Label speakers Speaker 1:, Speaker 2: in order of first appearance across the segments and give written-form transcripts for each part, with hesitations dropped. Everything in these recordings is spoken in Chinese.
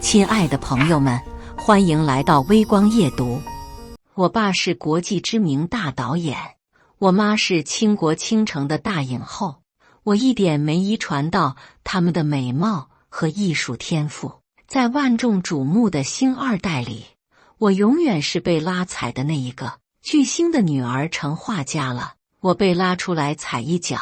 Speaker 1: 亲爱的朋友们，欢迎来到微光夜读。我爸是国际知名大导演，我妈是倾国倾城的大影后，我一点没遗传到他们的美貌和艺术天赋。在万众瞩目的星二代里，我永远是被拉踩的那一个。巨星的女儿成画家了，我被拉出来踩一脚；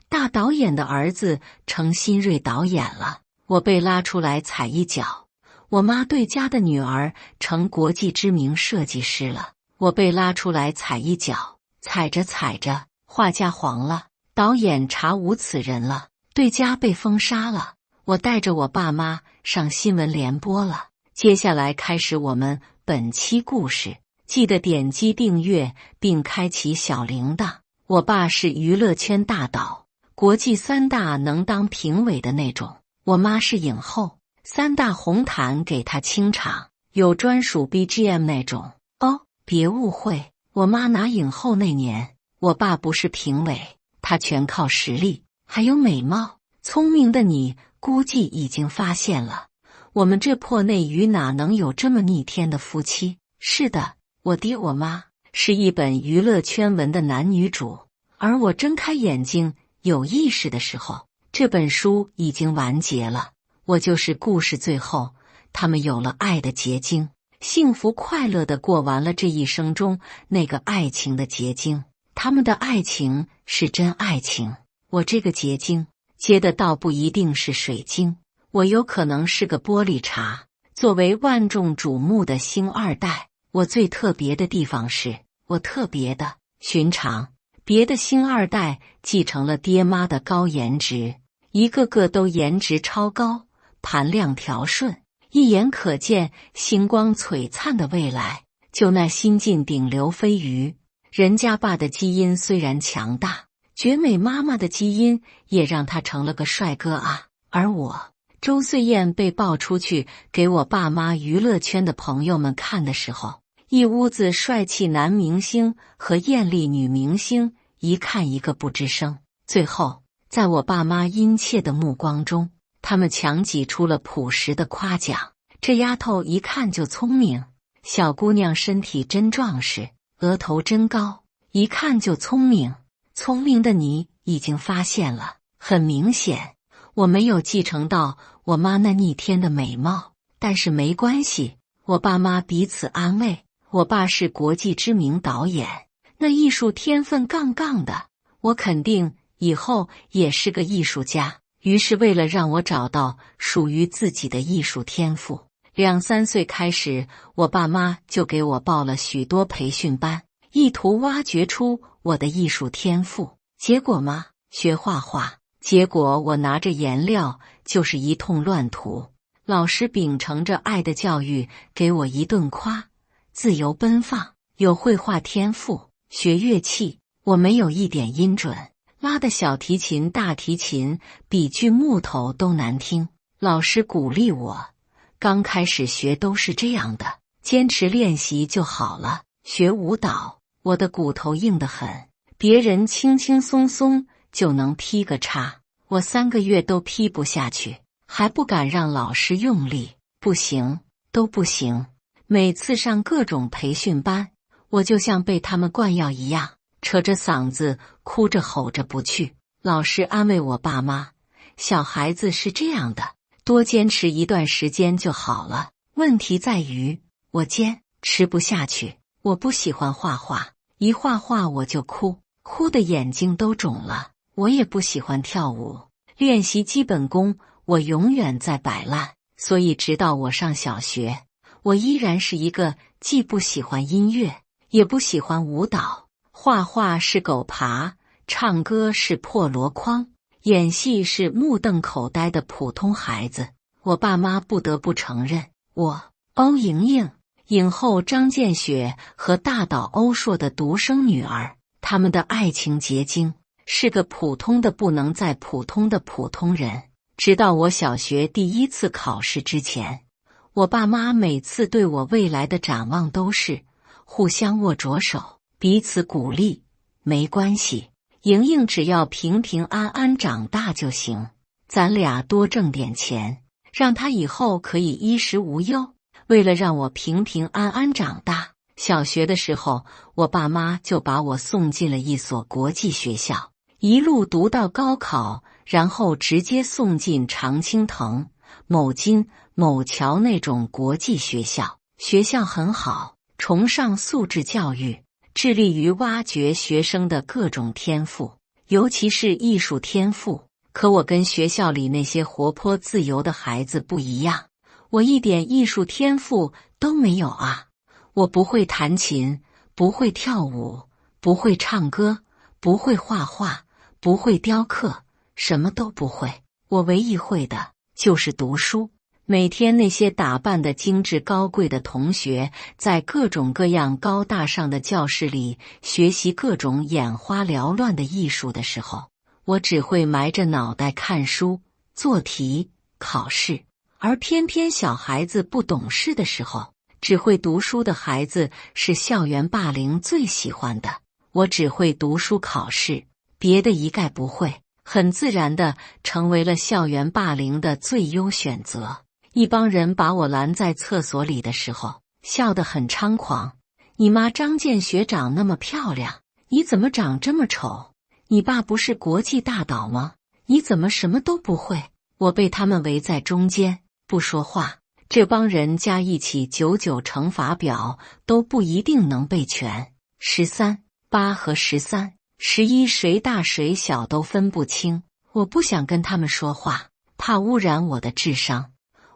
Speaker 1: 大导演的儿子成新锐导演了，我被拉出来踩一脚。我妈对家的女儿成国际知名设计师了，我被拉出来踩一脚。踩着踩着，画家黄了，导演查无此人了，对家被封杀了，我带着我爸妈上新闻联播了。接下来开始我们本期故事，记得点击订阅并开启小铃铛。我爸是娱乐圈大导，国际3大能当评委的那种，我妈是影后，3大红毯给她清场，有专属 BGM 那种。哦，别误会，我妈拿影后那年，我爸不是评委，他全靠实力，还有美貌。聪明的你估计已经发现了，我们这破内娱哪能有这么逆天的夫妻？是的，我爹我妈是一本娱乐圈文的男女主，而我睁开眼睛有意识的时候，这本书已经完结了。我就是故事最后，他们有了爱的结晶，幸福快乐地过完了这一生中那个爱情的结晶。他们的爱情是真爱情，我这个结晶结的倒不一定是水晶，我有可能是个玻璃碴。作为万众瞩目的星二代，我最特别的地方是，我特别的寻常。别的星二代继承了爹妈的高颜值，一个个都颜值超高，盘量调顺，一眼可见星光璀璨的未来。就那新晋顶流飞鱼，人家爸的基因虽然强大，绝美妈妈的基因也让他成了个帅哥啊。而我周穗燕被爆出去给我爸妈娱乐圈的朋友们看的时候，一屋子帅气男明星和艳丽女明星，一看一个不吱声。最后在我爸妈殷切的目光中，他们强挤出了朴实的夸奖，这丫头一看就聪明，小姑娘身体真壮实，额头真高，一看就聪明。聪明的你已经发现了，很明显我没有继承到我妈那逆天的美貌，但是没关系，我爸妈彼此安慰。我爸是国际知名导演，那艺术天分杠杠的，我肯定以后也是个艺术家。于是为了让我找到属于自己的艺术天赋，2、3岁开始，我爸妈就给我报了许多培训班，意图挖掘出我的艺术天赋。结果嘛，学画画，结果我拿着颜料就是一通乱涂。老师秉承着爱的教育，给我一顿夸，自由奔放，有绘画天赋。学乐器，我没有一点音准，拉的小提琴、大提琴比锯木头都难听。老师鼓励我，刚开始学都是这样的，坚持练习就好了。学舞蹈，我的骨头硬得很，别人轻轻松松就能劈个叉，我3个月都劈不下去，还不敢让老师用力，不行，都不行。每次上各种培训班，我就像被他们灌药一样，扯着嗓子哭着吼着不去。老师安慰我爸妈，小孩子是这样的，多坚持一段时间就好了。问题在于我坚持不下去，我不喜欢画画，一画画我就哭，哭的眼睛都肿了。我也不喜欢跳舞，练习基本功我永远在摆烂，所以直到我上小学，我依然是一个既不喜欢音乐也不喜欢舞蹈，画画是狗爬，唱歌是破箩筐，演戏是目瞪口呆的普通孩子。我爸妈不得不承认，我欧莹莹、影后张建雪和大导欧硕的独生女儿，他们的爱情结晶是个普通的不能再普通的普通人。直到我小学第1次考试之前，我爸妈每次对我未来的展望都是互相握着手，彼此鼓励，没关系，莹莹只要平平安安长大就行，咱俩多挣点钱，让他以后可以衣食无忧。为了让我平平安安长大，小学的时候，我爸妈就把我送进了一所国际学校，一路读到高考，然后直接送进常青藤、某金、某桥那种国际学校。学校很好，崇尚素质教育，致力于挖掘学生的各种天赋，尤其是艺术天赋。可我跟学校里那些活泼自由的孩子不一样，我一点艺术天赋都没有啊！我不会弹琴，不会跳舞，不会唱歌，不会画画，不会雕刻，什么都不会。我唯一会的就是读书。每天那些打扮的精致高贵的同学，在各种各样高大上的教室里学习各种眼花缭乱的艺术的时候，我只会埋着脑袋看书、做题、考试。而偏偏小孩子不懂事的时候，只会读书的孩子是校园霸凌最喜欢的。我只会读书考试，别的一概不会，很自然地成为了校园霸凌的最优选择。一帮人把我拦在厕所里的时候，笑得很猖狂。你妈张建学长那么漂亮，你怎么长这么丑？你爸不是国际大导吗？你怎么什么都不会？我被他们围在中间，不说话。这帮人加一起99乘法表都不一定能背全，13、8和13、11谁大谁小都分不清。我不想跟他们说话，怕污染我的智商。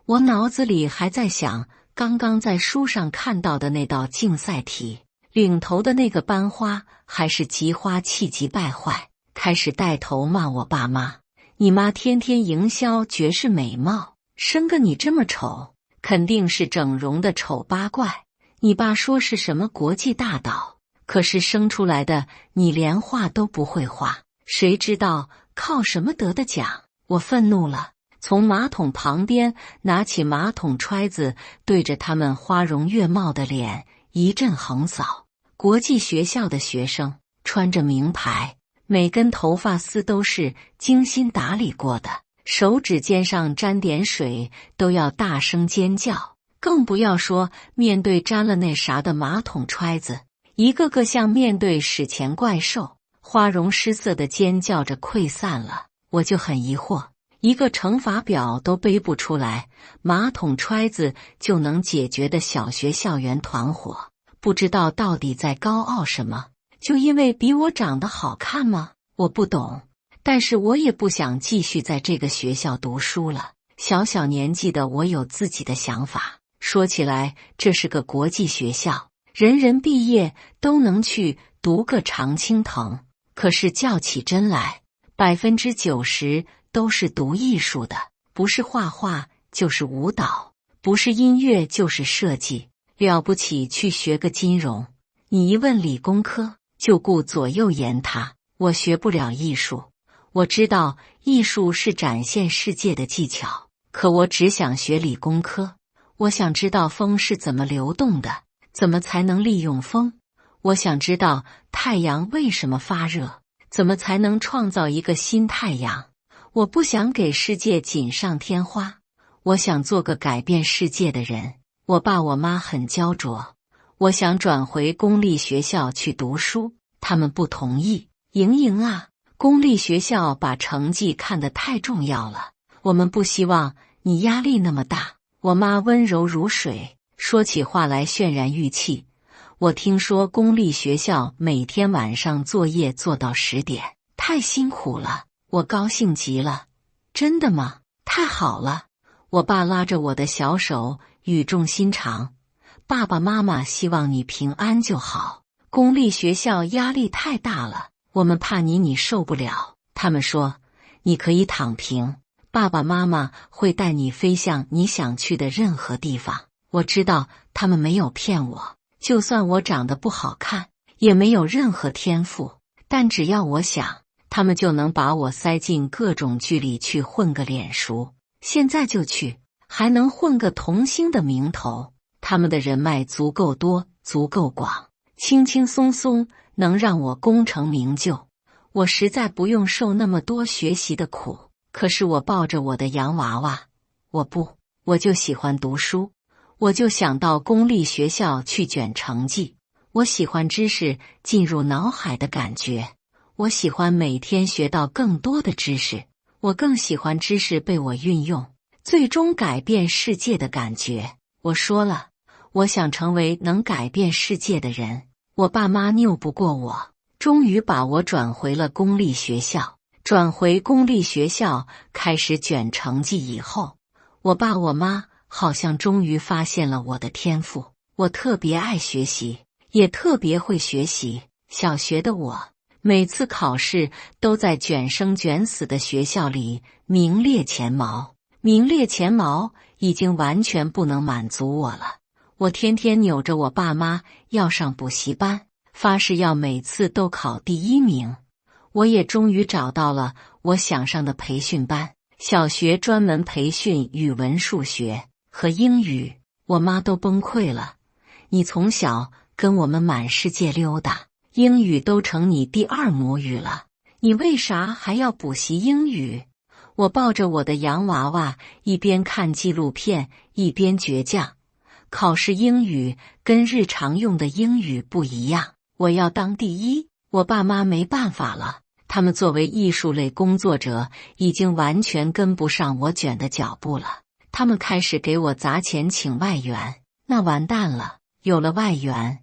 Speaker 1: 我脑子里还在想刚刚在书上看到的那道竞赛题，领头的那个班花还是急花气急败坏，开始带头骂我爸妈。你妈天天营销绝世美貌，生个你这么丑，肯定是整容的丑八怪。你爸说是什么国际大导，可是生出来的你连画都不会画，谁知道靠什么得的奖？我愤怒了，从马桶旁边拿起马桶揣子，对着他们花容月貌的脸一阵横扫。国际学校的学生穿着名牌，每根头发丝都是精心打理过的，手指尖上沾点水都要大声尖叫，更不要说面对沾了那啥的马桶揣子，一个个像面对史前怪兽，花容失色的尖叫着溃散了。我就很疑惑，一个乘法表都背不出来，马桶揣子就能解决的小学校园团伙，不知道到底在高傲什么？就因为比我长得好看吗？我不懂，但是我也不想继续在这个学校读书了。小小年纪的我有自己的想法。说起来，这是个国际学校，人人毕业都能去读个常青藤。可是较起真来，90%都是读艺术的，不是画画就是舞蹈，不是音乐就是设计，了不起去学个金融。你一问理工科，就顾左右言他。我学不了艺术，我知道艺术是展现世界的技巧，可我只想学理工科。我想知道风是怎么流动的，怎么才能利用风。我想知道太阳为什么发热，怎么才能创造一个新太阳。我不想给世界锦上添花，我想做个改变世界的人。我爸我妈很焦灼，我想转回公立学校去读书，他们不同意。莹莹啊，公立学校把成绩看得太重要了，我们不希望你压力那么大。我妈温柔如水，说起话来渲然欲泣。我听说公立学校每天晚上作业做到10点，太辛苦了，我高兴极了。真的吗？太好了。我爸拉着我的小手，语重心长，爸爸妈妈希望你平安就好，公立学校压力太大了，我们怕你受不了。他们说你可以躺平，爸爸妈妈会带你飞向你想去的任何地方。我知道他们没有骗我，就算我长得不好看，也没有任何天赋，但只要我想，他们就能把我塞进各种剧里去混个脸熟。现在就去，还能混个童星的名头。他们的人脉足够多，足够广，轻轻松松能让我功成名就。我实在不用受那么多学习的苦。可是我抱着我的洋娃娃，我不，我就喜欢读书，我就想到公立学校去卷成绩。我喜欢知识进入脑海的感觉，我喜欢每天学到更多的知识，我更喜欢知识被我运用，最终改变世界的感觉。我说了，我想成为能改变世界的人。我爸妈拗不过我，终于把我转回了公立学校。转回公立学校开始卷成绩以后，我爸我妈好像终于发现了我的天赋。我特别爱学习，也特别会学习。小学的我，每次考试都在卷生卷死的学校里名列前茅。名列前茅已经完全不能满足我了。我天天扭着我爸妈要上补习班，发誓要每次都考第1名。我也终于找到了我想上的培训班，小学专门培训语文、数学和英语。我妈都崩溃了，你从小跟我们满世界溜达，英语都成你第2母语了，你为啥还要补习英语？我抱着我的洋娃娃，一边看纪录片一边倔强。考试英语跟日常用的英语不一样，我要当第1。我爸妈没办法了，他们作为艺术类工作者，已经完全跟不上我卷的脚步了。他们开始给我砸钱请外援，那完蛋了。有了外援，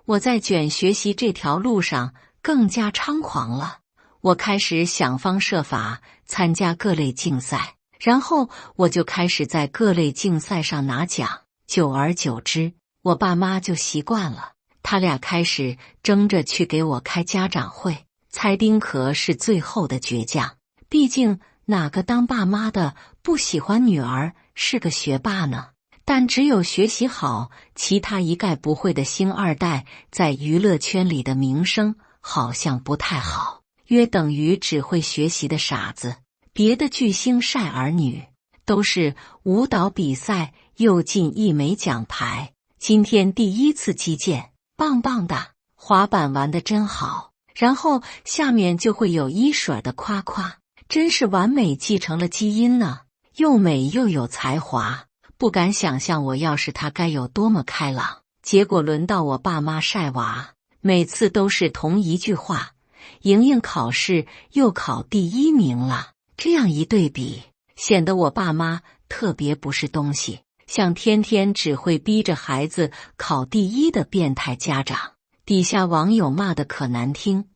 Speaker 1: 我在卷学习这条路上更加猖狂了。我开始想方设法参加各类竞赛，然后我就开始在各类竞赛上拿奖。久而久之，我爸妈就习惯了，他俩开始争着去给我开家长会。猜丁壳是最后的倔强，毕竟哪个当爸妈的不喜欢女儿是个学霸呢？但只有学习好，其他一概不会的星二代在娱乐圈里的名声好像不太好，约等于只会学习的傻子。别的巨星晒儿女都是舞蹈比赛又进1枚奖牌，今天第1次击剑，棒棒的，滑板玩得真好，然后下面就会有一水的夸夸，真是完美继承了基因呢，又美又有才华。不敢想象我要是他该有多么开朗。结果轮到我爸妈晒娃，每次都是同一句话：莹莹考试又考第1名了。这样一对比，显得我爸妈特别不是东西，像天天只会逼着孩子考第1的变态家长。底下网友骂得可难听，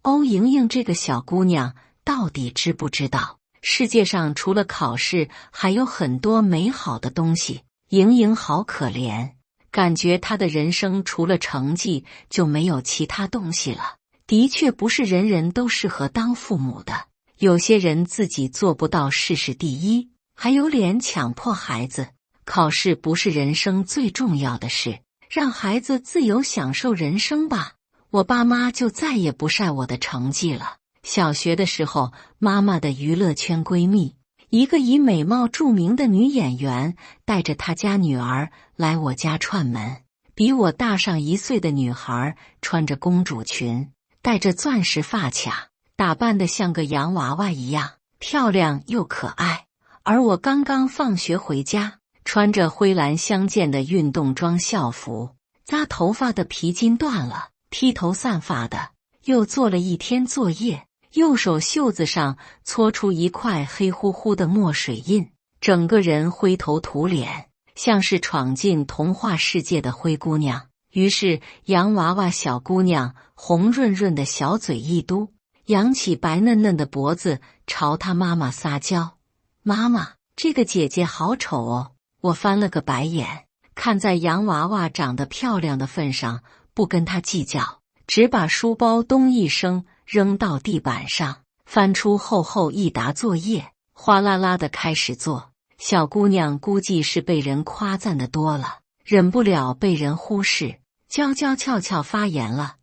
Speaker 1: 欧莹莹这个小姑娘到底知不知道世界上除了考试还有很多美好的东西？莹莹好可怜，感觉她的人生除了成绩就没有其他东西了。的确不是人人都适合当父母的，有些人自己做不到事事第1，还有脸强迫孩子。考试不是人生最重要的事，让孩子自由享受人生吧。我爸妈就再也不晒我的成绩了。小学的时候，妈妈的娱乐圈闺蜜，一个以美貌著名的女演员，带着她家女儿来我家串门。比我大上1岁的女孩穿着公主裙，戴着钻石发卡，打扮得像个洋娃娃一样，漂亮又可爱。而我刚刚放学回家，穿着灰蓝相间的运动装校服，扎头发的皮筋断了，披头散发的，又做了一天作业，右手袖子上搓出一块黑乎乎的墨水印，整个人灰头土脸，像是闯进童话世界的灰姑娘。于是洋娃娃小姑娘红润润的小嘴一嘟，扬起白嫩嫩的脖子朝她妈妈撒娇：妈妈，这个姐姐好丑哦。我翻了个白眼，看在洋娃娃长得漂亮的份上，不跟她计较，只把书包咚一声扔到地板上，翻出厚厚一沓作业，哗啦啦的开始做。小姑娘估计是被人夸赞的多了，忍不了被人忽视，娇娇俏俏发言了：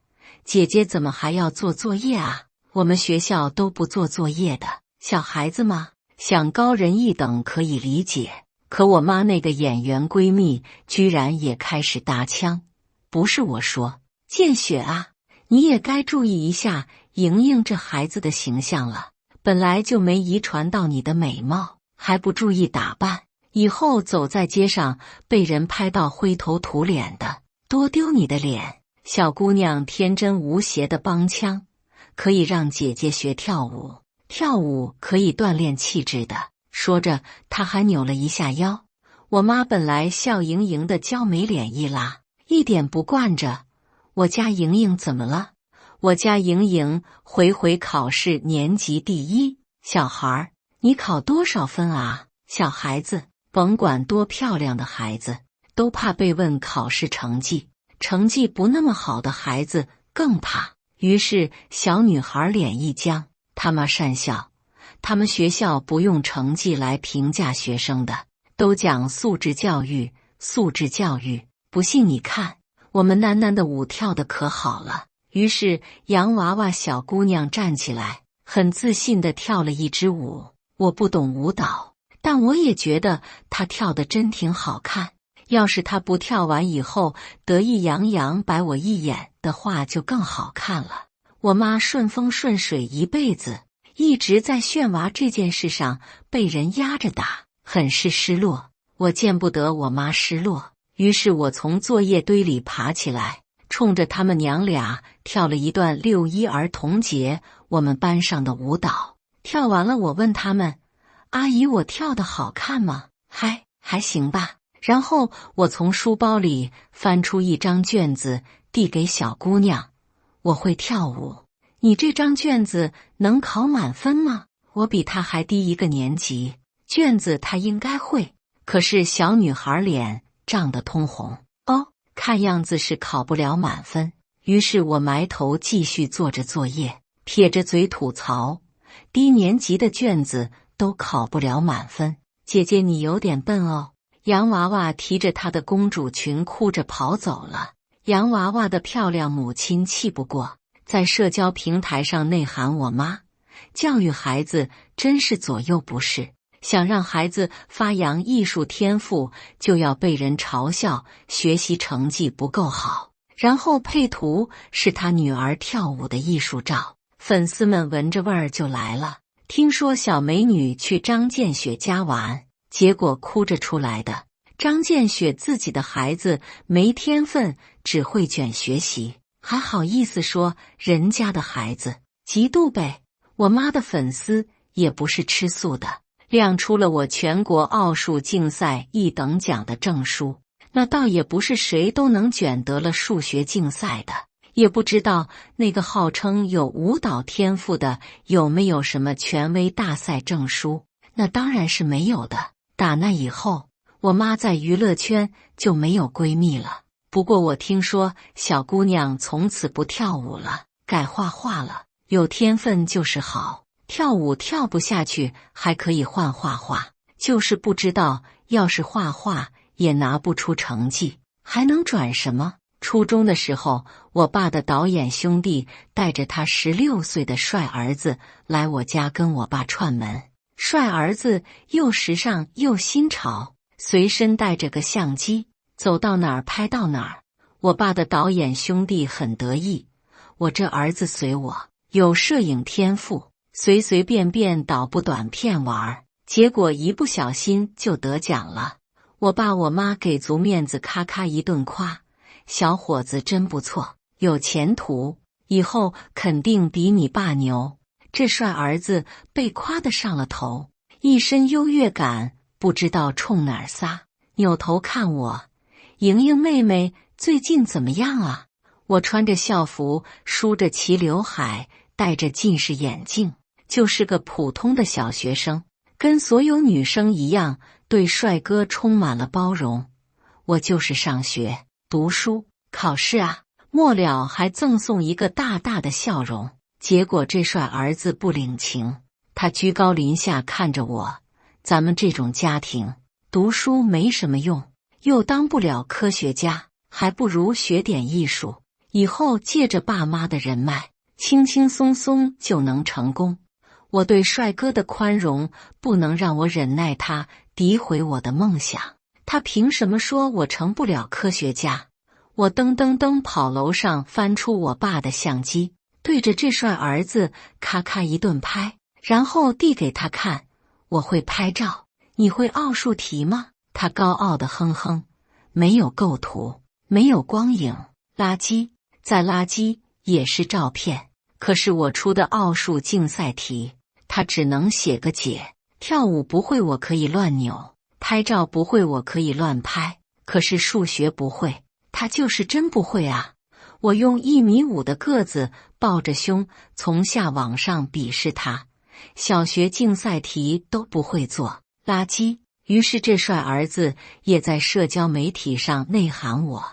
Speaker 1: 姐姐怎么还要做作业啊？我们学校都不做作业的，小孩子嘛，想高人一等可以理解。可我妈那个演员闺蜜居然也开始搭腔：不是我说，见雪啊，你也该注意一下莹莹这孩子的形象了，本来就没遗传到你的美貌，还不注意打扮，以后走在街上被人拍到灰头土脸的，多丢你的脸。小姑娘天真无邪的帮腔，可以让姐姐学跳舞，跳舞可以锻炼气质的。说着，她还扭了一下腰。我妈本来笑盈盈的娇眉脸一拉，一点不惯着。我家莹莹怎么了？我家莹莹回考试年级第一。小孩儿，你考多少分啊？小孩子，甭管多漂亮的孩子，都怕被问考试成绩。成绩不那么好的孩子更怕。于是小女孩脸一僵，他妈讪笑，他们学校不用成绩来评价学生的，都讲素质教育，素质教育。不信你看，我们楠楠的舞跳得可好了。于是洋娃娃小姑娘站起来，很自信地跳了一支舞。我不懂舞蹈，但我也觉得她跳得真挺好看。要是她不跳完以后得意洋洋白我一眼的话，就更好看了。我妈顺风顺水一辈子，一直在炫娃这件事上被人压着打，很是失落。我见不得我妈失落，于是我从作业堆里爬起来，冲着他们娘俩跳了一段6·1儿童节我们班上的舞蹈。跳完了，我问他们：阿姨，我跳得好看吗？还行吧。然后我从书包里翻出一张卷子递给小姑娘，我会跳舞，你这张卷子能考满分吗？我比她还低一个年级，卷子她应该会。可是小女孩脸涨得通红，看样子是考不了满分。于是我埋头继续做着作业，撇着嘴吐槽，低年级的卷子都考不了满分。姐姐你有点笨哦。洋娃娃提着她的公主裙哭着跑走了。洋娃娃的漂亮母亲气不过，在社交平台上内涵我妈，教育孩子真是左右不是，想让孩子发扬艺术天赋，就要被人嘲笑学习成绩不够好，然后配图是她女儿跳舞的艺术照。粉丝们闻着味儿就来了，听说小美女去张建雪家玩，结果哭着出来的。张建雪自己的孩子没天分，只会卷学习，还好意思说人家的孩子，嫉妒呗。我妈的粉丝也不是吃素的，亮出了我全国奥数竞赛1等奖的证书。那倒也不是谁都能卷得了数学竞赛的，也不知道那个号称有舞蹈天赋的有没有什么权威大赛证书。那当然是没有的。打那以后，我妈在娱乐圈就没有闺蜜了。不过我听说小姑娘从此不跳舞了，改画画了。有天分就是好，跳舞跳不下去还可以换画画，就是不知道要是画画也拿不出成绩，还能转什么？初中的时候，我爸的导演兄弟带着他16岁的帅儿子来我家跟我爸串门。帅儿子又时尚又新潮，随身带着个相机，走到哪儿拍到哪儿。我爸的导演兄弟很得意，我这儿子随我，有摄影天赋，随随便便导部短片玩，结果一不小心就得奖了。我爸我妈给足面子，咔咔一顿夸，小伙子真不错，有前途，以后肯定比你爸牛。这帅儿子被夸得上了头，一身优越感不知道冲哪儿撒，扭头看我，莹莹妹妹最近怎么样啊？我穿着校服，梳着齐刘海，戴着近视眼镜，就是个普通的小学生，跟所有女生一样，对帅哥充满了包容。我就是上学、读书、考试啊，末了还赠送一个大大的笑容。结果这帅儿子不领情，他居高临下看着我，咱们这种家庭，读书没什么用，又当不了科学家，还不如学点艺术，以后借着爸妈的人脉，轻轻松松就能成功。我对帅哥的宽容不能让我忍耐他诋毁我的梦想，他凭什么说我成不了科学家？我噔噔噔跑楼上，翻出我爸的相机，对着这帅儿子咔咔一顿拍，然后递给他看，我会拍照，你会奥数题吗？他高傲地哼哼，没有构图，没有光影，垃圾，再垃圾也是照片。可是我出的奥数竞赛题，他只能写个解。跳舞不会，我可以乱扭；拍照不会，我可以乱拍。可是数学不会，他就是真不会啊！我用1.5米的个子抱着胸，从下往上鄙视他。小学竞赛题都不会做，垃圾。于是这帅儿子也在社交媒体上内涵我：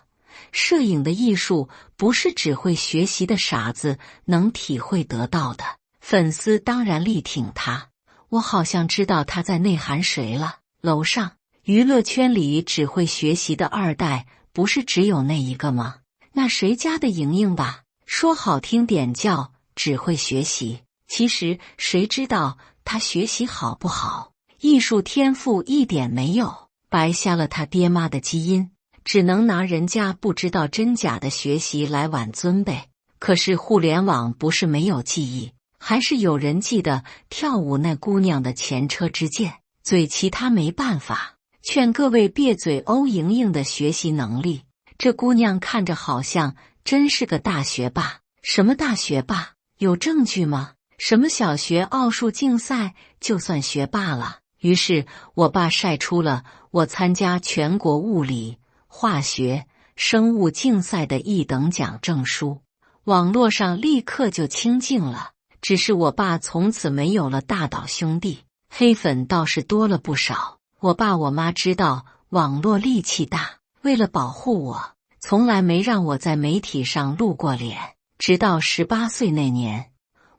Speaker 1: 摄影的艺术不是只会学习的傻子能体会得到的。粉丝当然力挺他。我好像知道他在内涵谁了。楼上娱乐圈里只会学习的二代，不是只有那一个吗？那谁家的莹莹吧，说好听点叫只会学习，其实谁知道他学习好不好？艺术天赋一点没有，白瞎了他爹妈的基因，只能拿人家不知道真假的学习来挽尊呗。可是互联网不是没有记忆，还是有人记得跳舞那姑娘的前车之鉴，嘴其他没办法。劝各位别嘴欧莹莹的学习能力，这姑娘看着好像真是个大学霸。什么大学霸？有证据吗？什么小学奥数竞赛就算学霸了？于是我爸晒出了我参加全国物理、化学、生物竞赛的1等奖证书，网络上立刻就清静了。只是我爸从此没有了大岛兄弟，黑粉倒是多了不少。我爸我妈知道网络戾气大，为了保护我，从来没让我在媒体上露过脸。直到18岁那年，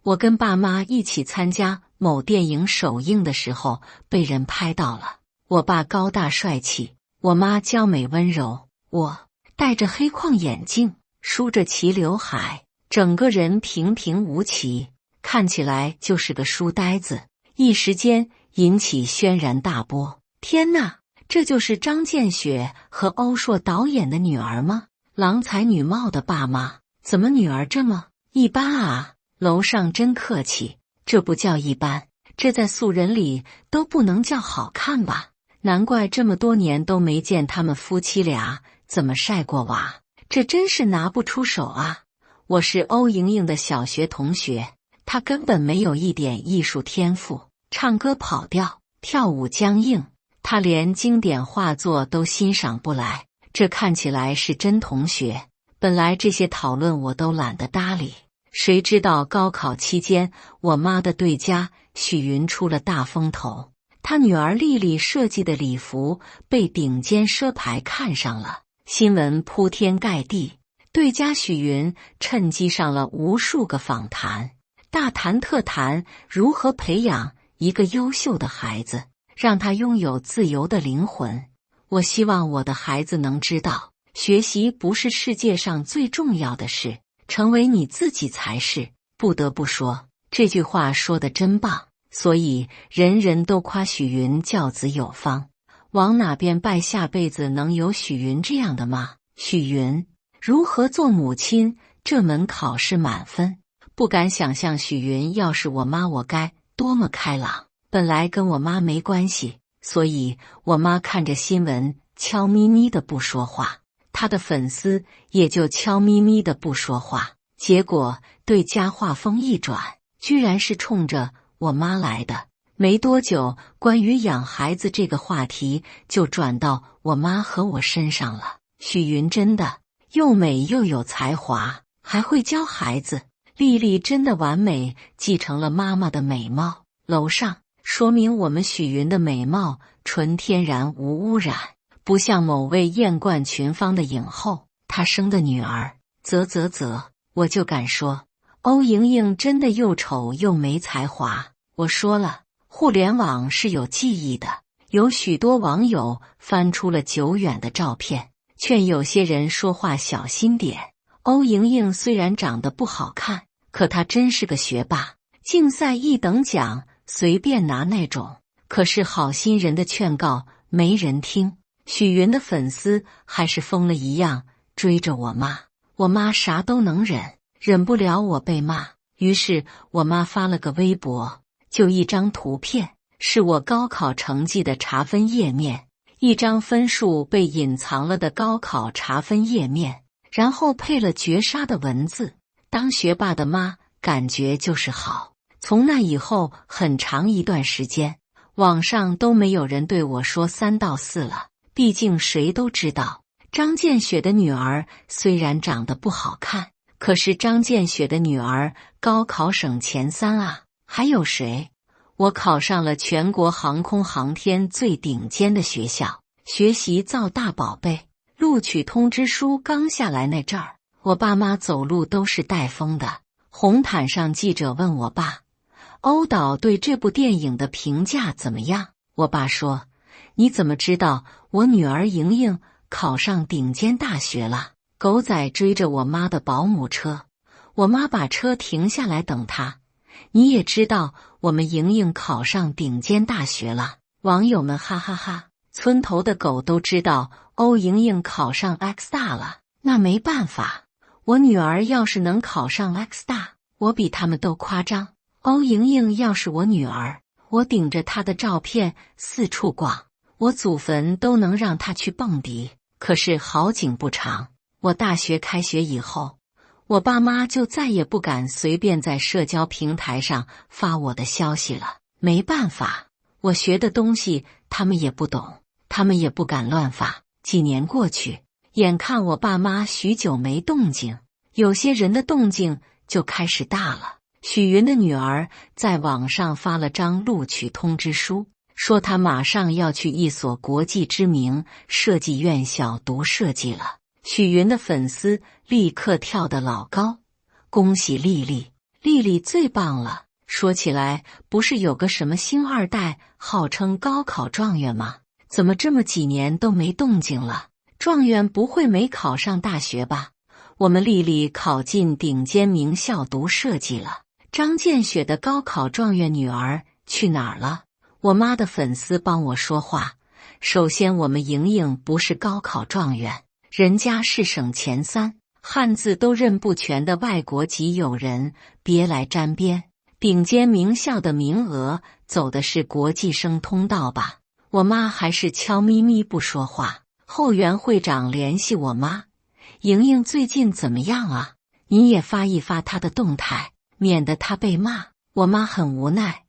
Speaker 1: 我跟爸妈一起参加某电影首映的时候，被人拍到了。我爸高大帅气，我妈娇美温柔，我戴着黑框眼镜，梳着齐刘海，整个人平平无奇，看起来就是个书呆子，一时间引起轩然大波。天哪，这就是张建雪和欧硕导演的女儿吗？郎才女貌的爸妈，怎么女儿这么一般啊？楼上真客气，这不叫一般，这在素人里都不能叫好看吧？难怪这么多年都没见他们夫妻俩怎么晒过娃，这真是拿不出手啊！我是欧莹莹的小学同学，她根本没有一点艺术天赋，唱歌跑调，跳舞僵硬，她连经典画作都欣赏不来。这看起来是真同学，本来这些讨论我都懒得搭理。谁知道高考期间，我妈的对家许云出了大风头，她女儿丽丽设计的礼服被顶尖奢牌看上了，新闻铺天盖地。对家许云趁机上了无数个访谈，大谈特谈如何培养一个优秀的孩子，让他拥有自由的灵魂。我希望我的孩子能知道，学习不是世界上最重要的事，成为你自己才是。不得不说，这句话说得真棒，所以人人都夸许云教子有方。往哪边拜，下辈子能有许云这样的吗？许云如何做母亲这门考试满分，不敢想象许云要是我妈，我该多么开朗。本来跟我妈没关系，所以我妈看着新闻悄咪咪的不说话，她的粉丝也就悄咪咪的不说话。结果对家话锋一转，居然是冲着我妈来的。没多久，关于养孩子这个话题就转到我妈和我身上了。许云真的又美又有才华，还会教孩子。丽丽真的完美继承了妈妈的美貌。楼上说明我们许云的美貌纯天然无污染，不像某位艳冠群芳的影后，她生的女儿我就敢说欧莹莹真的又丑又没才华。我说了，互联网是有记忆的，有许多网友翻出了久远的照片，劝有些人说话小心点。欧莹莹虽然长得不好看，可她真是个学霸，竞赛1等奖随便拿那种。可是好心人的劝告没人听，许云的粉丝还是疯了一样追着我妈。我妈啥都能忍，忍不了我被骂，于是我妈发了个微博，就一张图片，是我高考成绩的查分页面，一张分数被隐藏了的高考查分页面，然后配了绝杀的文字。当学霸的妈，感觉就是好。从那以后，很长一段时间，网上都没有人对我说3到4了。毕竟谁都知道，张建雪的女儿虽然长得不好看，可是张建雪的女儿高考省前3啊。还有谁？我考上了全国航空航天最顶尖的学校，学习造大宝贝。录取通知书刚下来那阵儿，我爸妈走路都是带风的。红毯上记者问我爸，欧导对这部电影的评价怎么样？我爸说，你怎么知道我女儿莹莹考上顶尖大学了？狗仔追着我妈的保姆车，我妈把车停下来等他。你也知道我们莹莹考上顶尖大学了。网友们哈哈哈，村头的狗都知道欧莹莹考上 X 大了。那没办法，我女儿要是能考上 X 大，我比他们都夸张。欧莹莹要是我女儿，我顶着她的照片四处逛，我祖坟都能让她去蹦迪。可是好景不长，我大学开学以后，我爸妈就再也不敢随便在社交平台上发我的消息了。没办法，我学的东西他们也不懂，他们也不敢乱发。几年过去，眼看我爸妈许久没动静，有些人的动静就开始大了。许云的女儿在网上发了张录取通知书，说她马上要去一所国际知名设计院校读设计了。许云的粉丝立刻跳得老高，恭喜丽丽，丽丽最棒了。说起来，不是有个什么星二代号称高考状元吗？怎么这么几年都没动静了？状元不会没考上大学吧？我们丽丽考进顶尖名校读设计了。张建雪的高考状元女儿去哪儿了？我妈的粉丝帮我说话。首先，我们莹莹不是高考状元，人家是省前3，汉字都认不全的外国籍友人，别来沾边。顶尖名校的名额走的是国际生通道吧？我妈还是悄咪咪不说话。后援会长联系我妈，莹莹最近怎么样啊？你也发一发她的动态，免得她被骂。我妈很无奈，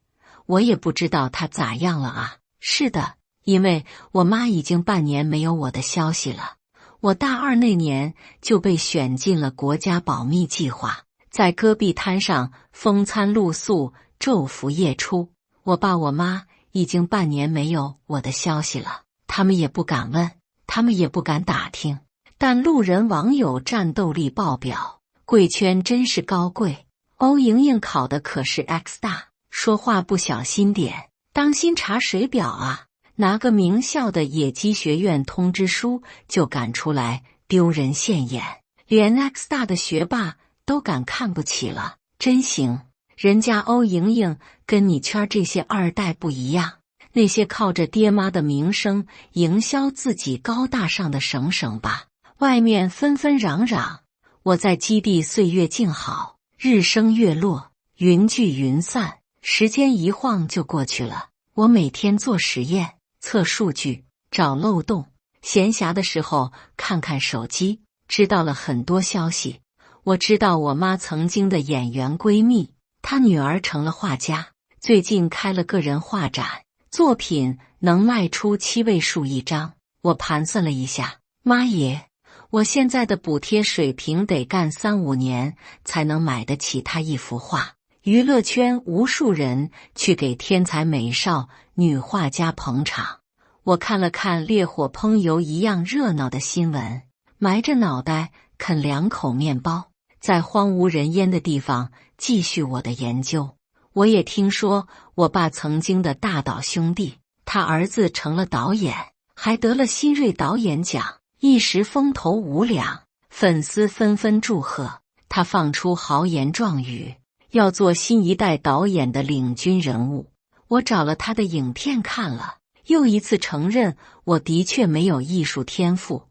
Speaker 1: 我也不知道她咋样了啊。是的，因为我妈已经半年没有我的消息了。我大2那年就被选进了国家保密计划，在戈壁滩上风餐露宿，昼伏夜出。我爸我妈已经半年没有我的消息了，他们也不敢问，他们也不敢打听。但路人网友战斗力爆表，贵圈真是高贵。欧莹莹考的可是 X 大，说话不小心点，当心查水表啊！拿个名校的野鸡学院通知书就敢出来，丢人现眼，连 X 大的学霸都敢看不起了，真行！人家欧莹莹跟你圈这些二代不一样，那些靠着爹妈的名声营销自己高大上的省省吧。外面纷纷攘攘，我在基地岁月静好，日升月落，云聚云散，时间一晃就过去了。我每天做实验，测数据，找漏洞，闲暇的时候看看手机，知道了很多消息。我知道我妈曾经的演员闺蜜，她女儿成了画家，最近开了个人画展，作品能卖出7位数一张。我盘算了一下，妈耶，我现在的补贴水平得干3、5年才能买得起她一幅画。娱乐圈无数人去给天才美少女画家捧场。我看了看烈火烹油一样热闹的新闻，埋着脑袋啃2口面包，在荒无人烟的地方继续我的研究。我也听说我爸曾经的大导兄弟，他儿子成了导演，还得了新锐导演奖，一时风头无两，粉丝纷纷祝贺他，放出豪言壮语，要做新一代导演的领军人物。我找了他的影片看了，又一次承认我的确没有艺术天赋，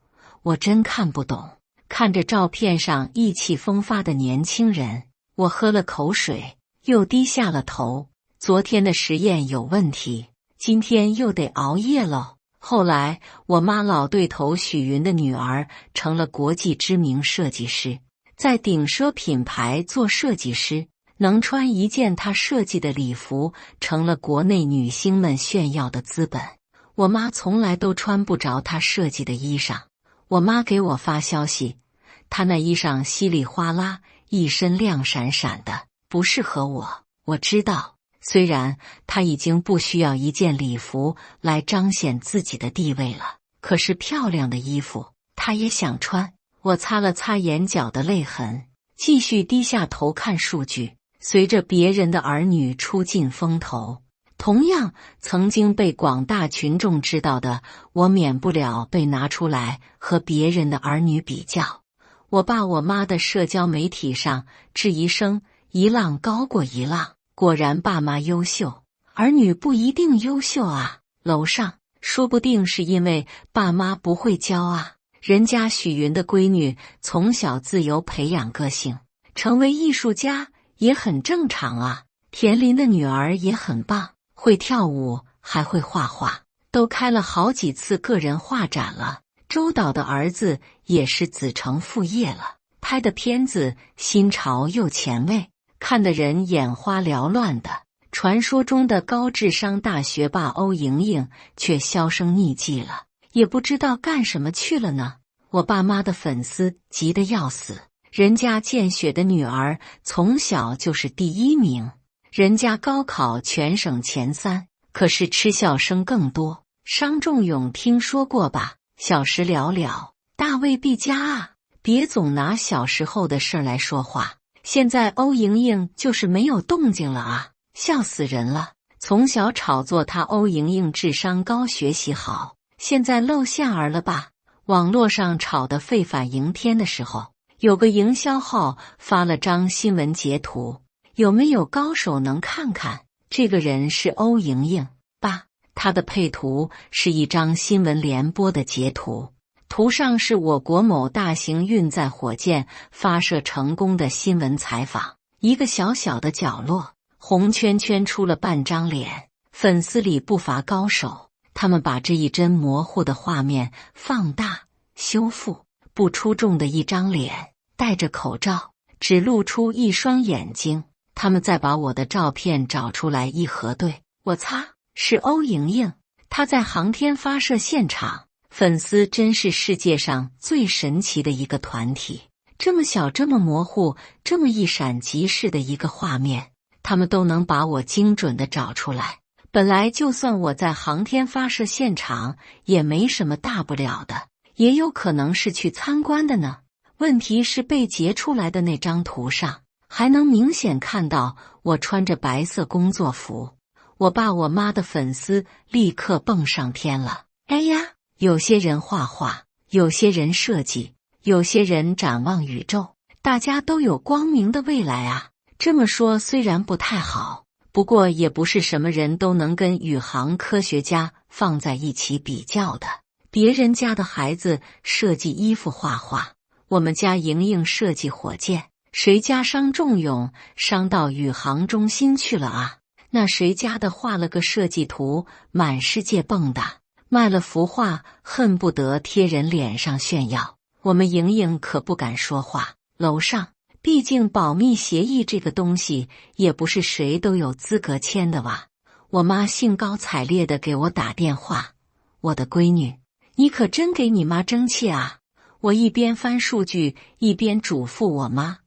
Speaker 1: 我真看不懂。看着照片上意气风发的年轻人，我喝了口水，又低下了头。昨天的实验有问题，今天又得熬夜喽。后来我妈老对头许云的女儿成了国际知名设计师，在顶奢品牌做设计师，能穿一件她设计的礼服，成了国内女星们炫耀的资本。我妈从来都穿不着她设计的衣裳。我妈给我发消息，她那衣裳稀里哗啦，一身亮闪闪的，不适合我。我知道，虽然她已经不需要一件礼服来彰显自己的地位了，可是漂亮的衣服她也想穿。我擦了擦眼角的泪痕，继续低下头看数据。随着别人的儿女出尽风头，同样曾经被广大群众知道的，我免不了被拿出来和别人的儿女比较。我爸我妈的社交媒体上质疑声一浪高过一浪，果然爸妈优秀，儿女不一定优秀啊。楼上说不定是因为爸妈不会教啊，人家许云的闺女从小自由培养个性，成为艺术家也很正常啊。田林的女儿也很棒，会跳舞，还会画画，都开了好几次个人画展了。周导的儿子也是子承父业了，拍的片子新潮又前卫，看得人眼花缭乱的。传说中的高智商大学霸欧莹莹却销声匿迹了，也不知道干什么去了呢。我爸妈的粉丝急得要死，人家见雪的女儿从小就是第1名，人家高考全省前3，可是嗤笑声更多。商仲永听说过吧？小时了了，大未必佳啊！别总拿小时候的事儿来说话。现在欧莹莹就是没有动静了啊，笑死人了。从小炒作她欧莹莹智商高学习好，现在露馅儿了吧？网络上炒得沸反盈天的时候，有个营销号发了张新闻截图，有没有高手能看看？这个人是欧莹莹吧？他的配图是一张新闻联播的截图，图上是我国某大型运载火箭发射成功的新闻采访，一个小小的角落，红圈圈出了半张脸。粉丝里不乏高手，他们把这一帧模糊的画面放大修复，不出众的一张脸，戴着口罩，只露出一双眼睛。他们再把我的照片找出来一核对，我擦，是欧莹莹，她在航天发射现场。粉丝真是世界上最神奇的一个团体，这么小这么模糊，这么一闪即逝的一个画面，他们都能把我精准地找出来。本来就算我在航天发射现场也没什么大不了的，也有可能是去参观的呢。问题是被截出来的那张图上还能明显看到我穿着白色工作服。我爸我妈的粉丝立刻蹦上天了。哎呀，有些人画画，有些人设计，有些人展望宇宙，大家都有光明的未来啊。这么说虽然不太好，不过也不是什么人都能跟宇航科学家放在一起比较的。别人家的孩子设计衣服画画，我们家莹莹设计火箭，谁家商仲永伤到宇航中心去了啊？那谁家的画了个设计图，满世界蹦跶，卖了幅画，恨不得贴人脸上炫耀。我们莹莹可不敢说话。楼上，毕竟保密协议这个东西也不是谁都有资格签的哇。我妈兴高采烈地给我打电话，我的闺女，你可真给你妈争气啊！我一边翻数据，一边嘱咐我妈，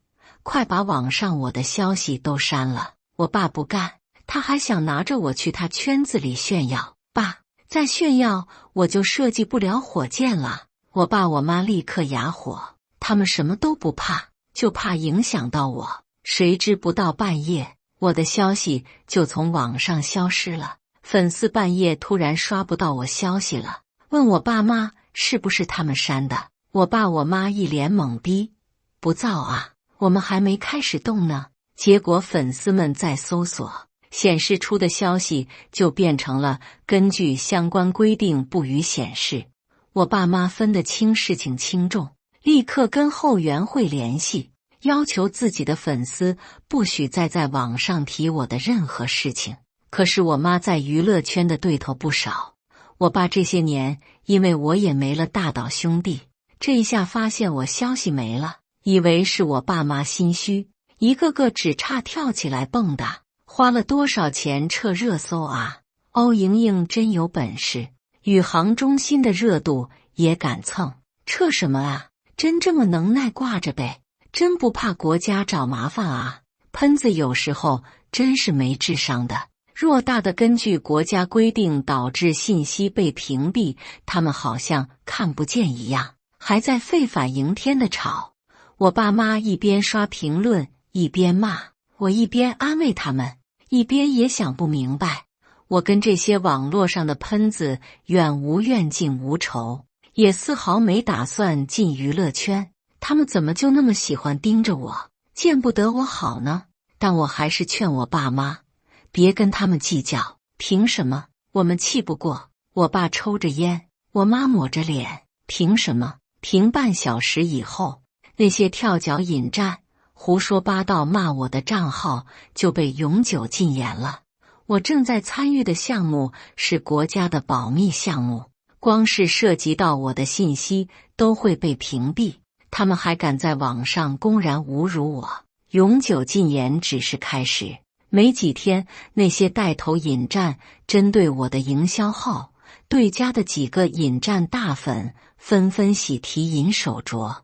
Speaker 1: 快把网上我的消息都删了。我爸不干，他还想拿着我去他圈子里炫耀。爸，再炫耀我就设计不了火箭了。我爸我妈立刻哑火，他们什么都不怕，就怕影响到我。谁知不到半夜，我的消息就从网上消失了。粉丝半夜突然刷不到我消息了，问我爸妈是不是他们删的。我爸我妈一脸懵逼，不造啊，我们还没开始动呢。结果粉丝们在搜索，显示出的消息就变成了根据相关规定不予显示。我爸妈分得清事情轻重，立刻跟后援会联系，要求自己的粉丝不许再在网上提我的任何事情。可是我妈在娱乐圈的对头不少。我爸这些年因为我也没了大岛兄弟，这一下发现我消息没了，以为是我爸妈心虚，一个个只差跳起来蹦跶。花了多少钱撤热搜啊？欧莹莹真有本事，宇航中心的热度也敢蹭，撤什么啊？真这么能耐挂着呗？真不怕国家找麻烦啊？喷子有时候真是没智商的。偌大的根据国家规定导致信息被屏蔽，他们好像看不见一样，还在废反迎天的吵。我爸妈一边刷评论一边骂，我一边安慰他们，一边也想不明白，我跟这些网络上的喷子远无怨近无仇，也丝毫没打算进娱乐圈，他们怎么就那么喜欢盯着我，见不得我好呢？但我还是劝我爸妈别跟他们计较，凭什么？我们气不过。我爸抽着烟，我妈抹着脸，凭什么？凭半小时以后，那些跳脚引战、胡说八道骂我的账号就被永久禁言了。我正在参与的项目是国家的保密项目，光是涉及到我的信息都会被屏蔽，他们还敢在网上公然侮辱我。永久禁言只是开始。没几天，那些带头引战针对我的营销号对家的几个引战大粉纷纷喜提银手镯。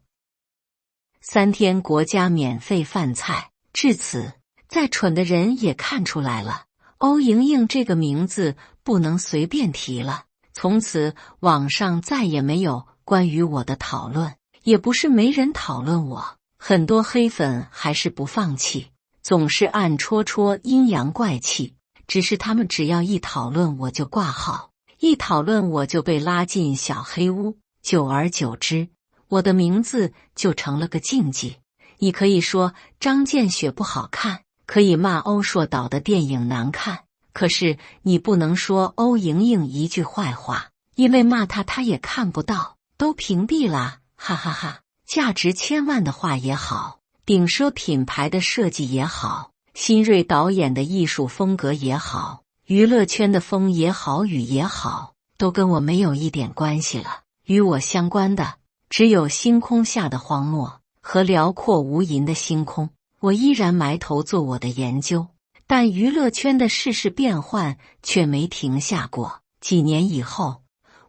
Speaker 1: 3天国家免费饭菜，至此，再蠢的人也看出来了，欧莹莹这个名字不能随便提了。从此，网上再也没有关于我的讨论，也不是没人讨论我，很多黑粉还是不放弃。总是暗戳戳阴阳怪气，只是他们只要一讨论我就挂号，一讨论我就被拉进小黑屋，久而久之，我的名字就成了个禁忌。你可以说张建雪不好看，可以骂欧硕导的电影难看，可是你不能说欧莹莹一句坏话，因为骂她也看不到，都屏蔽了，哈哈哈。价值千万的话也好，顶奢品牌的设计也好，新锐导演的艺术风格也好，娱乐圈的风也好雨也好，都跟我没有一点关系了。与我相关的只有星空下的荒漠和辽阔无垠的星空。我依然埋头做我的研究，但娱乐圈的世事变幻却没停下过。几年以后，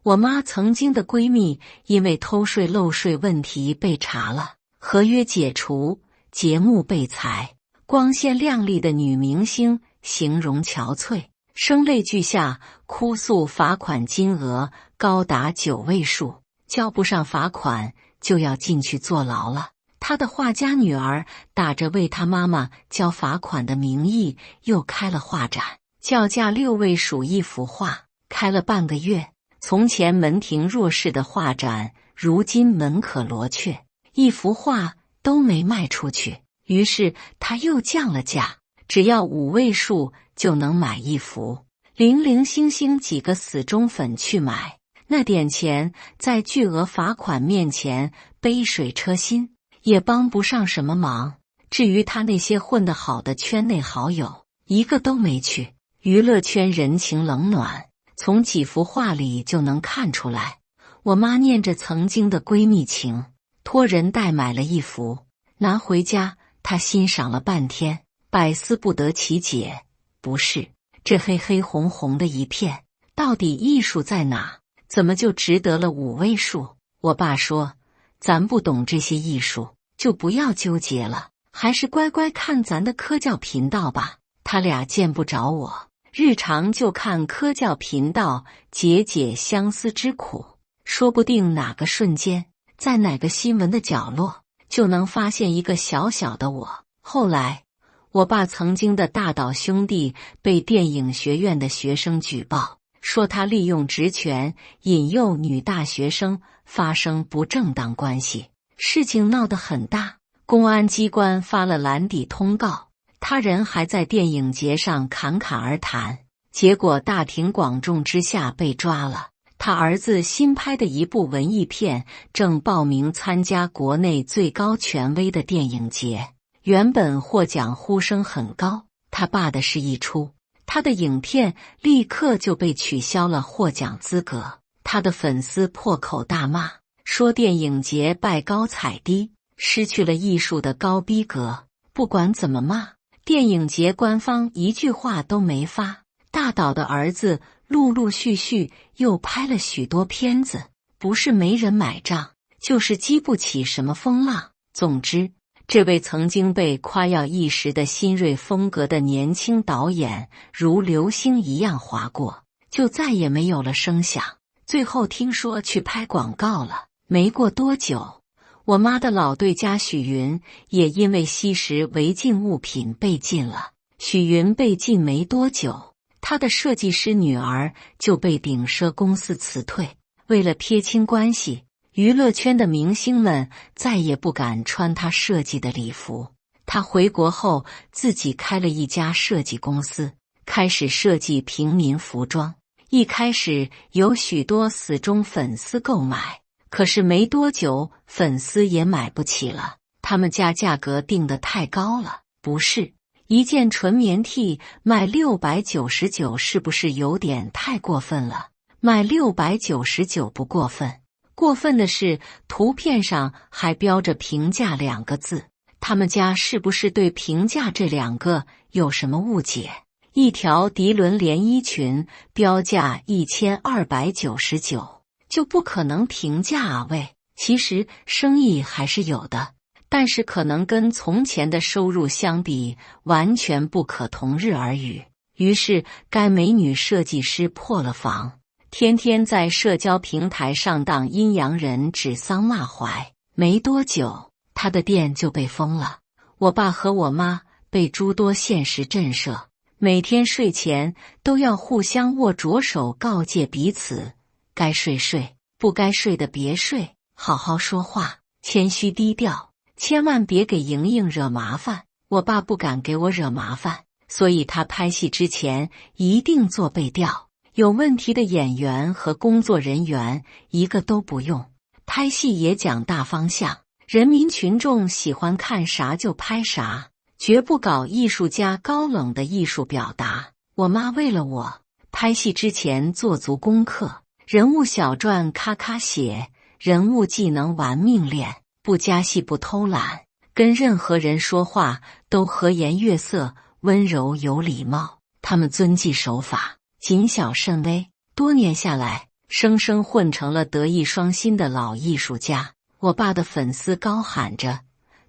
Speaker 1: 我妈曾经的闺蜜因为偷税漏税问题被查了，合约解除，节目被裁，光鲜亮丽的女明星形容憔悴，声泪俱下哭诉罚款金额高达9位数，交不上罚款就要进去坐牢了。她的画家女儿打着为她妈妈交罚款的名义又开了画展，叫价6位数一幅画，开了半个月。从前门庭若市的画展，如今门可罗雀，一幅画都没卖出去。于是他又降了价，只要5位数就能买一幅。零零星星几个死忠粉去买，那点钱在巨额罚款面前杯水车薪，也帮不上什么忙。至于他那些混得好的圈内好友，一个都没去。娱乐圈人情冷暖，从几幅画里就能看出来。我妈念着曾经的闺蜜情，托人代买了一幅，拿回家，她欣赏了半天，百思不得其解。不是，这黑黑红红的一片，到底艺术在哪？怎么就值得了5位数？我爸说，咱不懂这些艺术，就不要纠结了，还是乖乖看咱的科教频道吧。他俩见不着我，日常就看科教频道解解相思之苦，说不定哪个瞬间，在哪个新闻的角落，就能发现一个小小的我。后来，我爸曾经的大岛兄弟被电影学院的学生举报，说他利用职权引诱女大学生发生不正当关系，事情闹得很大，公安机关发了拦底通告。他人还在电影节上侃侃而谈，结果大庭广众之下被抓了。他儿子新拍的一部文艺片正报名参加国内最高权威的电影节，原本获奖呼声很高，他爸的是一出，他的影片立刻就被取消了获奖资格。他的粉丝破口大骂，说电影节拜高踩低，失去了艺术的高逼格。不管怎么骂，电影节官方一句话都没发。大导的儿子陆陆续续又拍了许多片子，不是没人买账，就是激不起什么风浪。总之，这位曾经被夸耀一时的新锐风格的年轻导演如流星一样划过，就再也没有了声响。最后听说去拍广告了。没过多久，我妈的老对家许云也因为吸食违禁物品被禁了。许云被禁没多久，她的设计师女儿就被顶奢公司辞退。为了撇清关系，娱乐圈的明星们再也不敢穿她设计的礼服。她回国后自己开了一家设计公司，开始设计平民服装。一开始有许多死忠粉丝购买，可是没多久粉丝也买不起了，他们家价格定得太高了。不是，一件纯棉 T 卖699，是不是有点太过分了？卖699不过分，过分的是图片上还标着平价2个字，他们家是不是对平价这2个有什么误解？一条涤纶连衣裙标价1299，就不可能平价啊喂！其实生意还是有的，但是可能跟从前的收入相比，完全不可同日而语。于是该美女设计师破了防，天天在社交平台上当阴阳人，指桑骂槐。没多久，她的店就被封了。我爸和我妈被诸多现实震慑，每天睡前都要互相握着手告诫彼此，该睡睡，不该睡的别睡，好好说话，谦虚低调，千万别给莹莹惹麻烦。我爸不敢给我惹麻烦，所以他拍戏之前一定做背调，有问题的演员和工作人员一个都不用。拍戏也讲大方向，人民群众喜欢看啥就拍啥，绝不搞艺术家高冷的艺术表达。我妈为了我，拍戏之前做足功课，人物小传咔咔写，人物技能玩命练，不加戏不偷懒，跟任何人说话都和颜悦色，温柔有礼貌。他们遵纪守法，谨小慎微，多年下来，生生混成了德艺双馨的老艺术家。我爸的粉丝高喊着，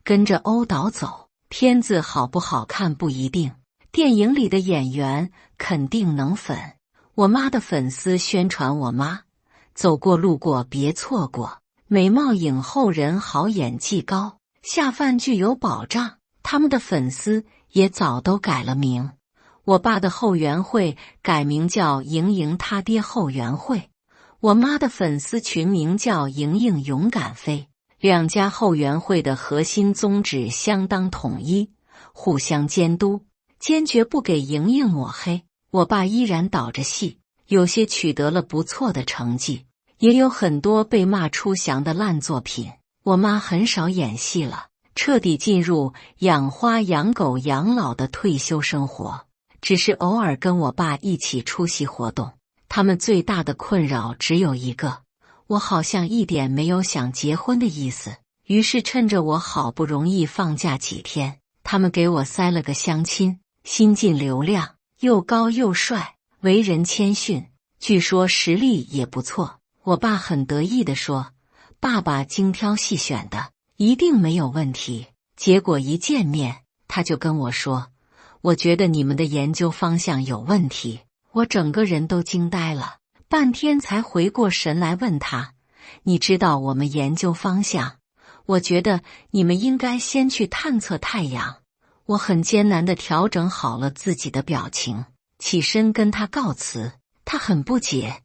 Speaker 1: 跟着欧导走，片子好不好看不一定，电影里的演员肯定能粉。我妈的粉丝宣传我妈，走过路过别错过，美貌影后人好演技高，下饭剧有保障。他们的粉丝也早都改了名，我爸的后援会改名叫莹莹他爹后援会，我妈的粉丝群名叫莹莹勇敢飞。两家后援会的核心宗旨相当统一，互相监督，坚决不给莹莹抹黑。我爸依然导着戏，有些取得了不错的成绩，也有很多被骂出翔的烂作品。我妈很少演戏了，彻底进入养花养狗养老的退休生活，只是偶尔跟我爸一起出席活动。他们最大的困扰只有一个，我好像一点没有想结婚的意思。于是趁着我好不容易放假几天，他们给我塞了个相亲，新晋流量，又高又帅，为人谦逊，据说实力也不错。我爸很得意地说，爸爸精挑细选的，一定没有问题。结果一见面，他就跟我说，我觉得你们的研究方向有问题。我整个人都惊呆了，半天才回过神来问他，你知道我们研究方向？我觉得你们应该先去探测太阳。我很艰难地调整好了自己的表情，起身跟他告辞。他很不解，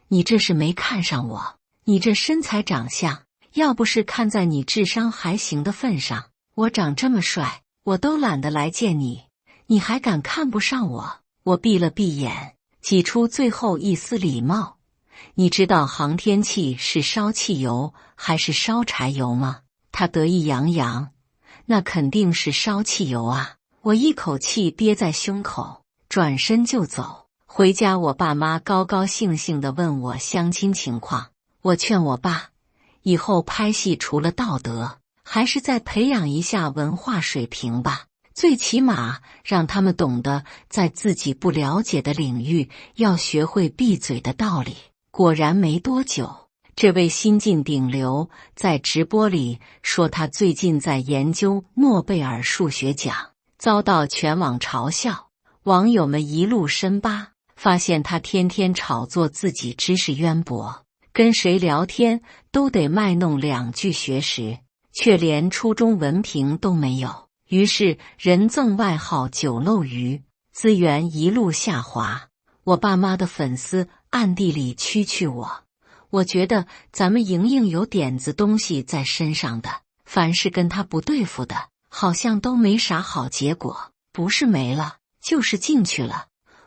Speaker 1: 你这是没看上我？你这身材长相，要不是看在你智商还行的份上，我长这么帅，我都懒得来见你，你还敢看不上我？我闭了闭眼，挤出最后一丝礼貌，你知道航天器是烧汽油还是烧柴油吗？他得意洋洋，那肯定是烧汽油啊！我一口气憋在胸口，转身就走。回家，我爸妈高高兴兴地问我相亲情况。我劝我爸，以后拍戏除了道德，还是再培养一下文化水平吧，最起码让他们懂得在自己不了解的领域要学会闭嘴的道理。果然没多久，这位新晋顶流在直播里说他最近在研究诺贝尔数学奖，遭到全网嘲笑。网友们一路深扒，发现他天天炒作自己知识渊博，跟谁聊天都得卖弄2句学识，却连初中文凭都没有。于是人赠外号酒漏鱼，资源一路下滑。我爸妈的粉丝暗地里蛐蛐我觉得咱们莹莹有点子东西在身上的，凡是跟她不对付的，好像都没啥好结果，不是没了，就是进去了。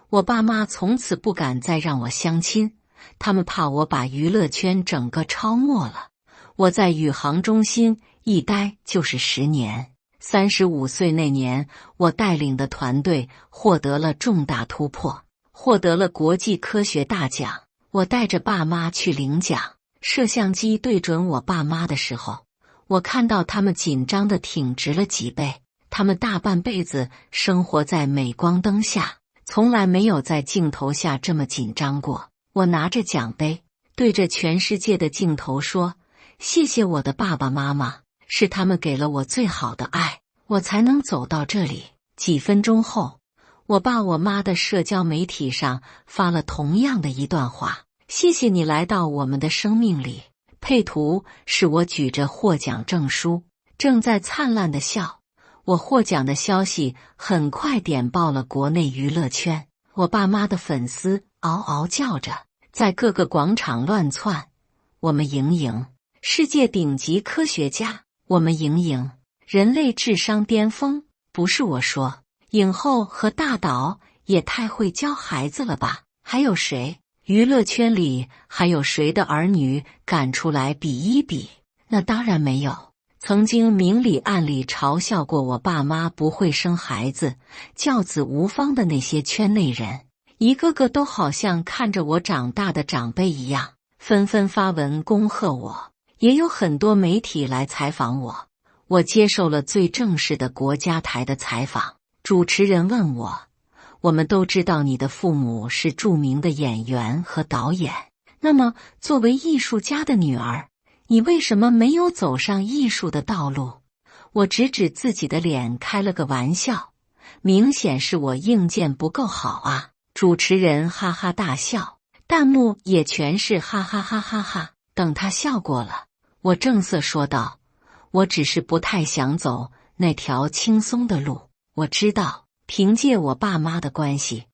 Speaker 1: 我爸妈从此不敢再让我相亲，他们怕我把娱乐圈整个抄没了。我在宇航中心一待就是10年，35岁那年，我带领的团队获得了重大突破，获得了国际科学大奖。我带着爸妈去领奖，摄像机对准我爸妈的时候，我看到他们紧张的挺直了脊背。他们大半辈子生活在镁光灯下，从来没有在镜头下这么紧张过。我拿着奖杯，对着全世界的镜头说：谢谢我的爸爸妈妈，是他们给了我最好的爱，我才能走到这里。几分钟后，我爸我妈的社交媒体上发了同样的一段话：谢谢你来到我们的生命里。配图是我举着获奖证书，正在灿烂的笑。我获奖的消息很快点爆了国内娱乐圈，我爸妈的粉丝嗷嗷叫着，在各个广场乱窜。我们莹莹，世界顶级科学家，我们莹莹，人类智商巅峰。不是我说，影后和大导也太会教孩子了吧？还有谁？娱乐圈里还有谁的儿女敢出来比一比？那当然没有。曾经明里暗里嘲笑过我爸妈不会生孩子、教子无方的那些圈内人，一个个都好像看着我长大的长辈一样，纷纷发文恭贺我。也有很多媒体来采访我，我接受了最正式的国家台的采访。主持人问我：我们都知道你的父母是著名的演员和导演，那么作为艺术家的女儿，你为什么没有走上艺术的道路？我指指自己的脸开了个玩笑，明显是我硬件不够好啊。主持人哈哈大笑，弹幕也全是哈哈哈哈哈。等他笑过了，我正色说道：我只是不太想走那条轻松的路。我知道凭借我爸妈的关系，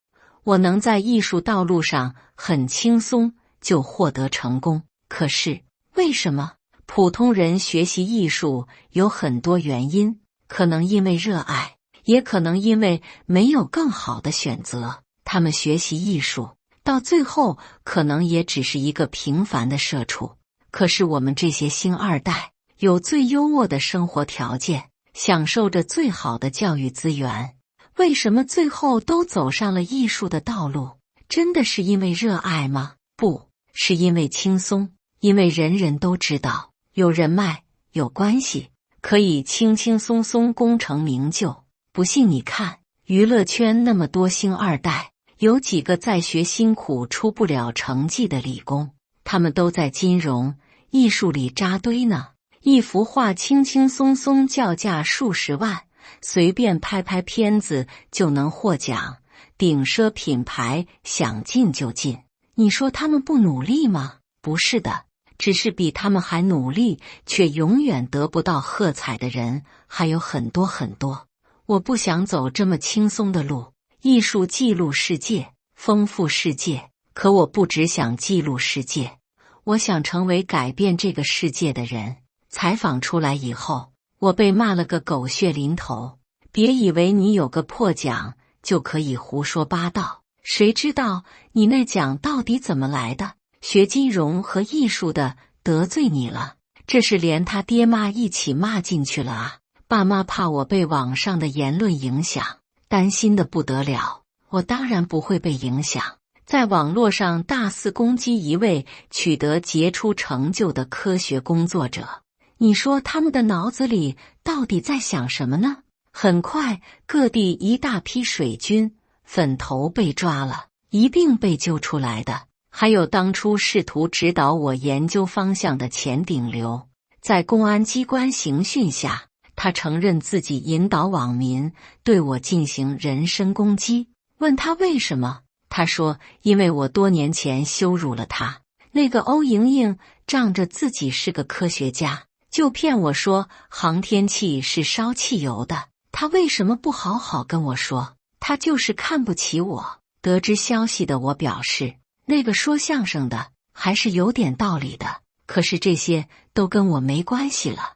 Speaker 1: 我能在艺术道路上很轻松就获得成功。可是为什么普通人学习艺术有很多原因，可能因为热爱，也可能因为没有更好的选择。他们学习艺术，到最后可能也只是一个平凡的社畜。可是我们这些星二代有最优渥的生活条件，享受着最好的教育资源，为什么最后都走上了艺术的道路？真的是因为热爱吗？不是因为轻松，因为人人都知道有人脉有关系可以轻轻松松功成名就。不信你看，娱乐圈那么多星二代，有几个在学辛苦出不了成绩的理工，他们都在金融艺术里扎堆呢。一幅画轻轻松松叫价数十万，随便拍拍片子就能获奖，顶奢品牌想进就进。你说他们不努力吗？不是的，只是比他们还努力却永远得不到喝彩的人还有很多很多。我不想走这么轻松的路，艺术记录世界，丰富世界，可我不只想记录世界，我想成为改变这个世界的人。采访出来以后，我被骂了个狗血淋头。别以为你有个破奖就可以胡说八道，谁知道你那奖到底怎么来的？学金融和艺术的得罪你了，这是连他爹妈一起骂进去了啊！爸妈怕我被网上的言论影响，担心的不得了。我当然不会被影响，在网络上大肆攻击一位取得杰出成就的科学工作者。你说他们的脑子里到底在想什么呢？很快，各地一大批水军、粉头被抓了，一并被揪出来的，还有当初试图指导我研究方向的钱鼎流。在公安机关刑讯下，他承认自己引导网民对我进行人身攻击。问他为什么，他说因为我多年前羞辱了他。那个欧莹莹仗着自己是个科学家，就骗我说航天器是烧汽油的。他为什么不好好跟我说？他就是看不起我。得知消息的我表示，那个说相声的还是有点道理的，可是这些都跟我没关系了。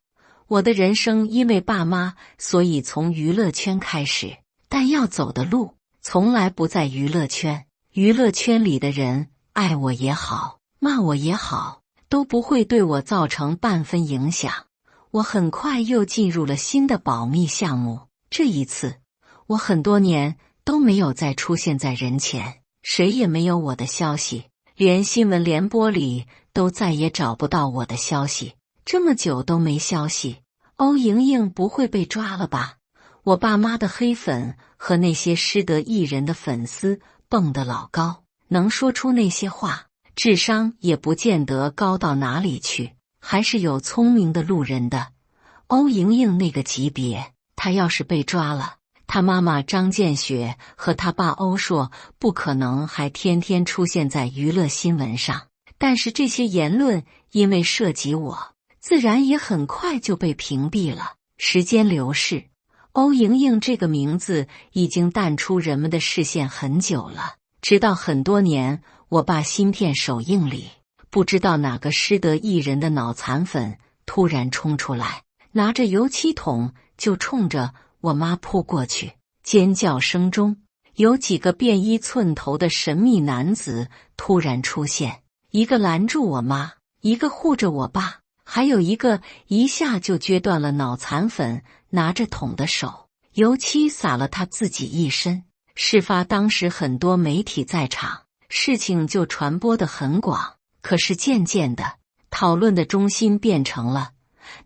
Speaker 1: 我的人生因为爸妈，所以从娱乐圈开始，但要走的路从来不在娱乐圈。娱乐圈里的人爱我也好，骂我也好，都不会对我造成半分影响。我很快又进入了新的保密项目，这一次我很多年都没有再出现在人前，谁也没有我的消息，连新闻联播里都再也找不到我的消息。这么久都没消息，欧莹莹不会被抓了吧？我爸妈的黑粉和那些失德艺人的粉丝蹦得老高，能说出那些话，智商也不见得高到哪里去，还是有聪明的路人的。欧莹莹那个级别，她要是被抓了，她妈妈张建雪和她爸欧硕不可能还天天出现在娱乐新闻上。但是这些言论因为涉及我，自然也很快就被屏蔽了。时间流逝，欧莹莹这个名字已经淡出人们的视线很久了，直到很多年，我爸芯片首映里，不知道哪个失德艺人的脑残粉突然冲出来，拿着油漆桶就冲着我妈扑过去。尖叫声中，有几个便衣寸头的神秘男子突然出现，一个拦住我妈，一个护着我爸，还有一个一下就撅断了脑残粉拿着桶的手，油漆洒了他自己一身。事发当时很多媒体在场，事情就传播得很广。可是渐渐的，讨论的中心变成了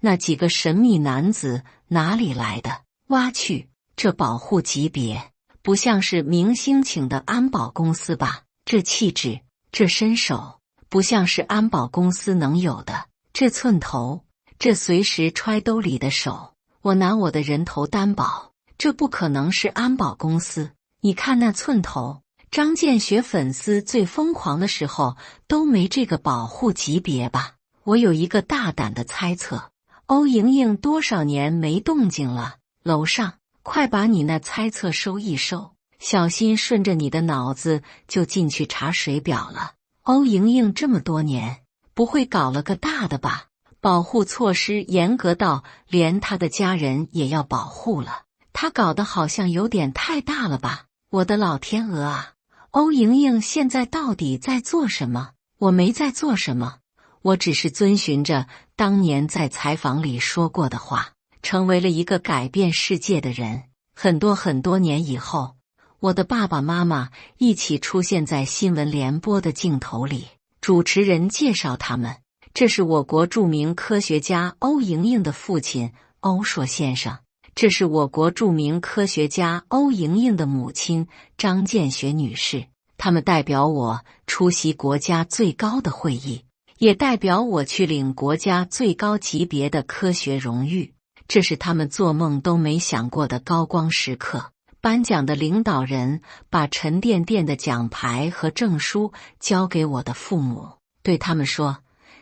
Speaker 1: 那几个神秘男子哪里来的？挖去，这保护级别不像是明星请的安保公司吧？这气质，这身手，不像是安保公司能有的。这寸头，这随时揣兜里的手，我拿我的人头担保，这不可能是安保公司。你看那寸头，张建学粉丝最疯狂的时候都没这个保护级别吧？我有一个大胆的猜测，欧莹莹多少年没动静了？楼上，快把你那猜测收一收，小心顺着你的脑子就进去查水表了。欧莹莹这么多年，不会搞了个大的吧？保护措施严格到连他的家人也要保护了，他搞得好像有点太大了吧？我的老天鹅啊！欧莹莹现在到底在做什么？我没在做什么，我只是遵循着当年在采访里说过的话，成为了一个改变世界的人。很多年以后，我的爸爸妈妈一起出现在新闻联播的镜头里，主持人介绍他们，这是我国著名科学家欧莹莹的父亲欧硕先生，这是我国著名科学家欧莹莹的母亲张建学女士。他们代表我出席国家最高的会议，也代表我去领国家最高级别的科学荣誉，这是他们做梦都没想过的高光时刻。颁奖的领导人把沉甸甸的奖牌和证书交给我的父母，对他们说：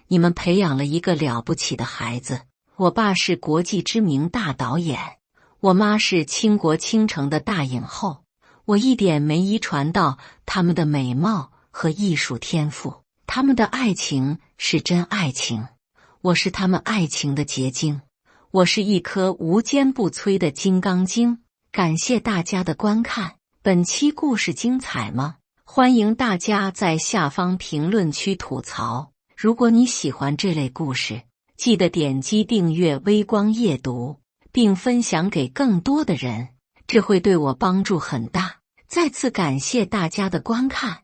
Speaker 1: 你们培养了一个了不起的孩子。我爸是国际知名大导演，我妈是倾国倾城的大影后，我一点没遗传到他们的美貌和艺术天赋。他们的爱情是真爱情，我是他们爱情的结晶，我是一颗无坚不摧的金刚经。感谢大家的观看，本期故事精彩吗？欢迎大家在下方评论区吐槽。如果你喜欢这类故事，记得点击订阅微光夜读，并分享给更多的人，这会对我帮助很大。再次感谢大家的观看。